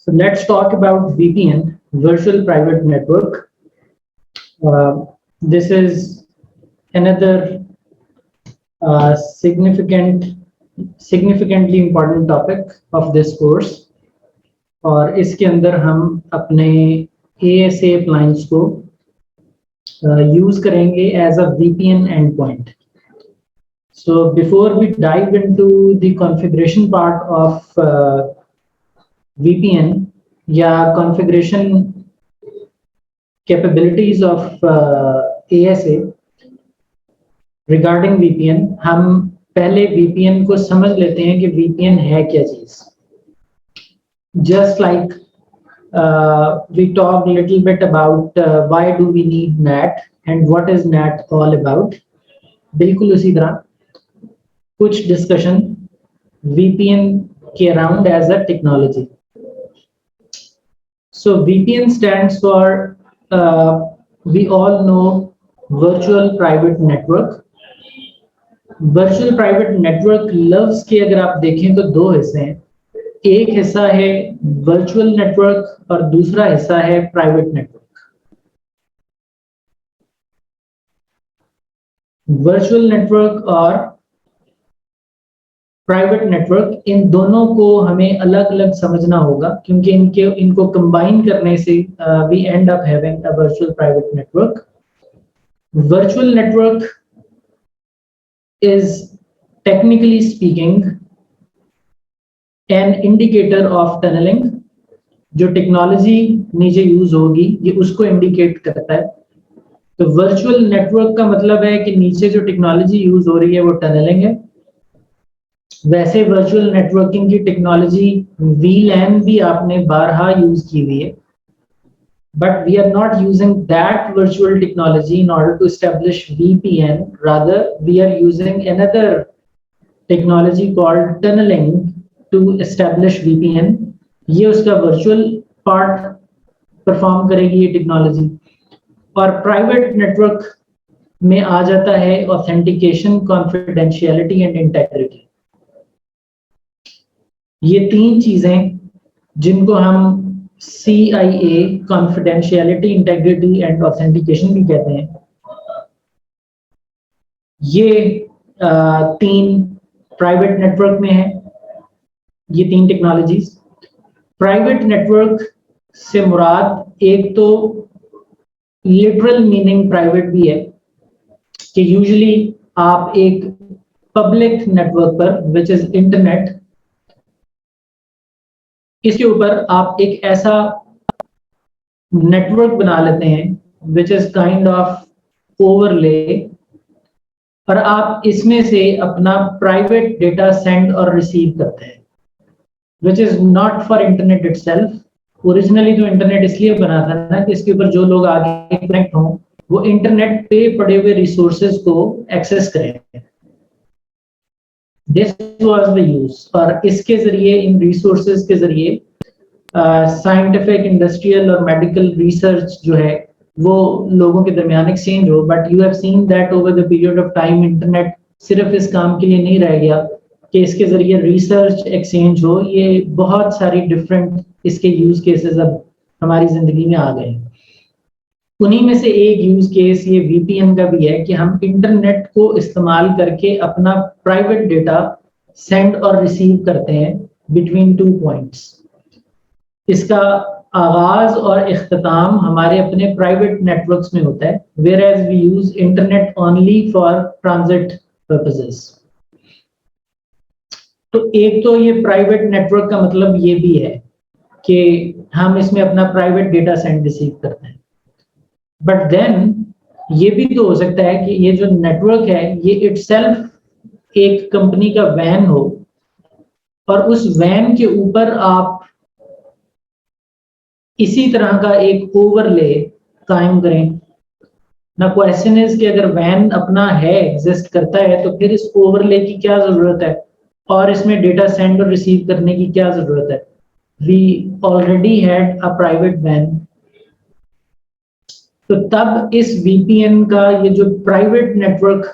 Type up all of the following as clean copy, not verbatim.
So let's talk about VPN, Virtual Private Network. This is another significantly important topic of this course. और इसके अंदर हम अपने ASA appliance को use करेंगे as a VPN endpoint. So before we dive into the configuration part of VPN या configuration capabilities of ASA regarding VPN, हम पहले VPN को समझ लेते हैं कि VPN है क्या चीज. Just like we talked a little bit about why do we need NAT and what is NAT all about, बिल्कुल उसी तरह कुछ discussion VPN के around as a technology. So VPN stands for we all know Virtual Private Network. Virtual Private Network लफ्ज के अगर आप देखें तो दो हिस्से हैं. एक हिस्सा है वर्चुअल नेटवर्क और दूसरा हिस्सा है प्राइवेट नेटवर्क. वर्चुअल नेटवर्क और प्राइवेट नेटवर्क, इन दोनों को हमें अलग अलग समझना होगा क्योंकि इनको कंबाइन करने से we end up having a virtual private network. Virtual network is technically speaking an indicator of tunneling. जो टेक्नोलॉजी नीचे यूज होगी ये उसको इंडिकेट करता है. तो वर्चुअल नेटवर्क का मतलब है कि नीचे जो टेक्नोलॉजी यूज हो रही है वो टनलिंग है. वैसे वर्चुअल नेटवर्किंग की टेक्नोलॉजी VLAN भी आपने बारहा यूज की हुई है, but we are not using that virtual technology in order to establish VPN. Rather we are using another technology called tunneling to establish VPN. ये उसका वर्चुअल पार्ट परफॉर्म करेगी ये टेक्नोलॉजी. और प्राइवेट नेटवर्क में आ जाता है ऑथेंटिकेशन, कॉन्फिडेंशियलिटी एंड इंटेग्रिटी. ये तीन चीजें जिनको हम CIA, confidentiality, integrity and authentication भी कहते हैं, ये तीन प्राइवेट नेटवर्क में है. ये तीन टेक्नोलॉजीज. प्राइवेट नेटवर्क से मुराद एक तो लिटरल मीनिंग प्राइवेट भी है कि यूजुअली आप एक पब्लिक नेटवर्क पर विच इज इंटरनेट, इसके ऊपर आप एक ऐसा नेटवर्क बना लेते हैं which is kind of overlay, और आप इसमें से अपना प्राइवेट डेटा सेंड और रिसीव करते हैं, which is not for internet itself. Originally तो इंटरनेट इसलिए बना था ना कि इसके ऊपर जो लोग आगे कनेक्ट हों वो इंटरनेट पे पड़े हुए रिसोर्सेज को एक्सेस करें. This was the use. और इसके जरिए, इन रिसोर्सेज के जरिए साइंटिफिक, इंडस्ट्रियल और मेडिकल रिसर्च जो है वो लोगों के दरमियान एक्सचेंज हो. But you have seen that over the period of time internet सिर्फ इस काम के लिए नहीं रह गया कि इसके जरिए रिसर्च एक्सचेंज हो. ये बहुत सारी डिफरेंट इसके यूज केसेस अब हमारी जिंदगी में आ गए हैं. उन्हीं में से एक यूज केस ये VPN का भी है कि हम इंटरनेट को इस्तेमाल करके अपना प्राइवेट डेटा सेंड और रिसीव करते हैं बिटवीन 2 पॉइंट्स. इसका आगाज और इख्तिताम हमारे अपने प्राइवेट नेटवर्क्स में होता है, whereas we use internet only for transit purposes. तो एक तो ये प्राइवेट नेटवर्क का मतलब ये भी है कि हम इसमें अपना प्राइवेट डेटा सेंड रिसीव करते हैं. बट देन ये भी तो हो सकता है कि ये जो नेटवर्क है ये इटसेल्फ एक कंपनी का वैन हो और उस वैन के ऊपर आप इसी तरह का एक ओवरले कायम करें. ना क्वेश्चन इज कि अगर वैन अपना है, एग्जिस्ट करता है, तो फिर इस ओवरले की क्या जरूरत है और इसमें डेटा सेंड और रिसीव करने की क्या जरूरत है. We already had a private वैन. तो तब इस VPN का ये जो प्राइवेट नेटवर्क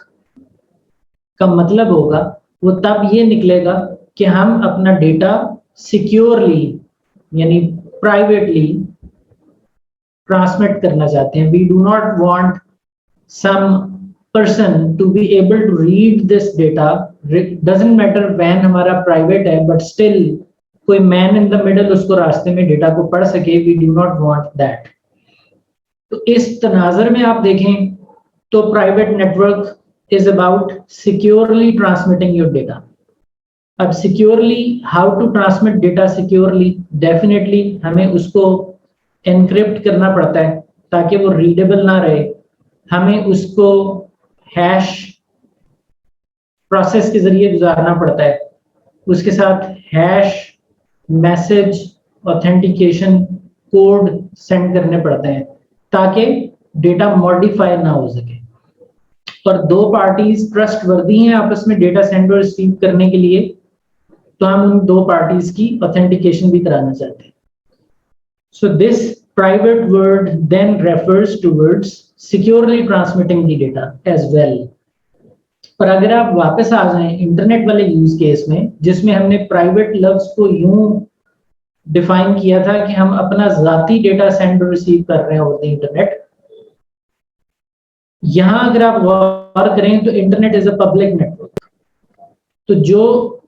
का मतलब होगा वो तब ये निकलेगा कि हम अपना डेटा सिक्योरली, यानी privately transmit करना चाहते हैं. We do not want some person to be able to read this data. Doesn't matter when हमारा private है, but still कोई man in the middle उसको रास्ते में डेटा को पढ़ सके. We do not want that. तो इस तनाज़र में आप देखें तो private network is about securely transmitting your data. अब securely, how to transmit data securely? Definitely हमें उसको encrypt करना पड़ता है ताकि वो readable ना रहे. हमें उसको हैश प्रोसेस के जरिए गुजारना पड़ता है. उसके साथ hash message authentication code send करने पड़ते हैं ताकि डेटा मॉडिफाई ना हो सके. और दो पार्टीज ट्रस्ट वर्दी हैं आपस में डेटा सेंड और रिसीव करने के लिए, तो हम उन दो पार्टीज की ऑथेंटिकेशन भी कराना चाहते हैं. So this private word then refers towards securely transmitting the data as well. पर अगर आप वापस आ जाएं इंटरनेट वाले यूज केस में जिसमें हमने प्राइवेट लफ्ज को यूं डिफाइन किया था कि हम अपना जाती डेटा सेंड और रिसीव कर रहे हैं ओवर द इंटरनेट. यहां अगर आप गौर करें तो internet is a public network. तो जो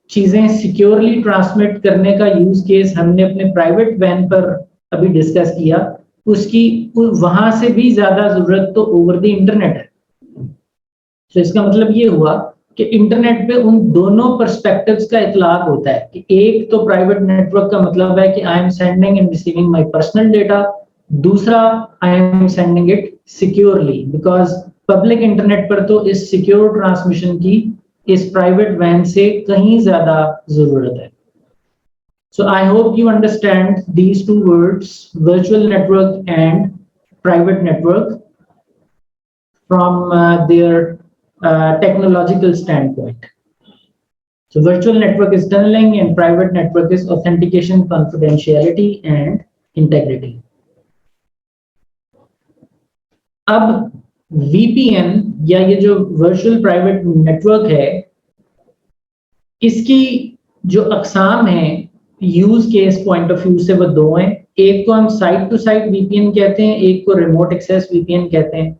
चीजें सिक्योरली ट्रांसमिट करने का यूज केस हमने अपने प्राइवेट वैन पर अभी डिस्कस किया, उसकी वहां से भी ज्यादा जरूरत तो ओवर द इंटरनेट है. तो इसका मतलब ये हुआ कि इंटरनेट पे उन दोनों पर्सपेक्टिव्स का इतलाक होता है कि एक तो प्राइवेट नेटवर्क का मतलब है कि I am sending and receiving my personal data, दूसरा I am sending it securely, because public internet पर तो इस सिक्योर ट्रांसमिशन की इस प्राइवेट वैन से कहीं ज्यादा जरूरत है. So I hope you understand these two words, virtual network and private network, from their technological standpoint. So virtual network is tunneling and private network is authentication, confidentiality and integrity. अब VPN या ये जो virtual private network है, इसकी जो अक़साम है use case point of view से वो दो हैं. एक को हम साइट टू साइट वीपीएन कहते हैं, एक को रिमोट एक्सेस वीपीएन कहते हैं.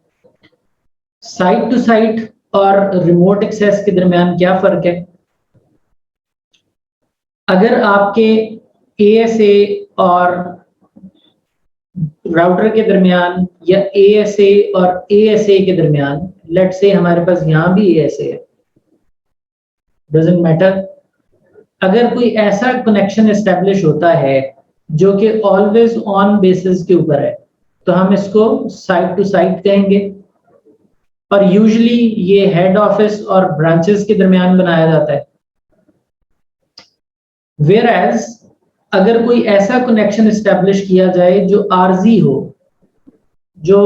साइट टू साइट और रिमोट एक्सेस के दरमियान क्या फर्क है? अगर आपके एएसए और राउटर के दरमियान या एएसए और एएसए के दरमियान, लेट्स से हमारे पास यहां भी एएसए है, डजंट मैटर, अगर कोई ऐसा कनेक्शन एस्टेब्लिश होता है जो कि ऑलवेज ऑन बेसिस के ऊपर है तो हम इसको साइट टू साइट कहेंगे. और यूजुअली ये हेड ऑफिस और ब्रांचेस के दरमियान बनाया जाता है. वेयर एज अगर कोई ऐसा कनेक्शन एस्टेब्लिश किया जाए जो आरजी हो, जो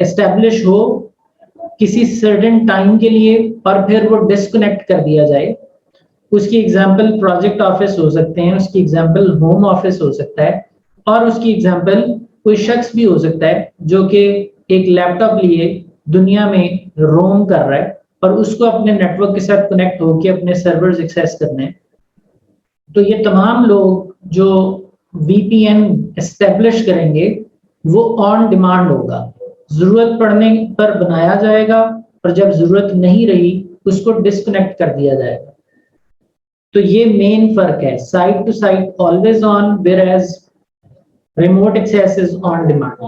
एस्टेब्लिश हो किसी सर्टेन टाइम के लिए और फिर वो डिस्कनेक्ट कर दिया जाए, उसकी एग्जाम्पल प्रोजेक्ट ऑफिस हो सकते हैं, उसकी एग्जाम्पल होम ऑफिस हो सकता है, और उसकी एग्जाम्पल कोई शख्स भी हो सकता है जो कि एक लैपटॉप लिए दुनिया में रोम कर रहा है और उसको अपने नेटवर्क के साथ कनेक्ट होकर अपने सर्वर्स एक्सेस करने हैं. तो ये तमाम लोग जो वीपीएन एस्टेब्लिश करेंगे वो ऑन डिमांड होगा, जरूरत पड़ने पर बनाया जाएगा और जब जरूरत नहीं रही उसको डिस्कनेक्ट कर दिया जाएगा. तो ये मेन फर्क है. Site to site always on, whereas remote access is on demand.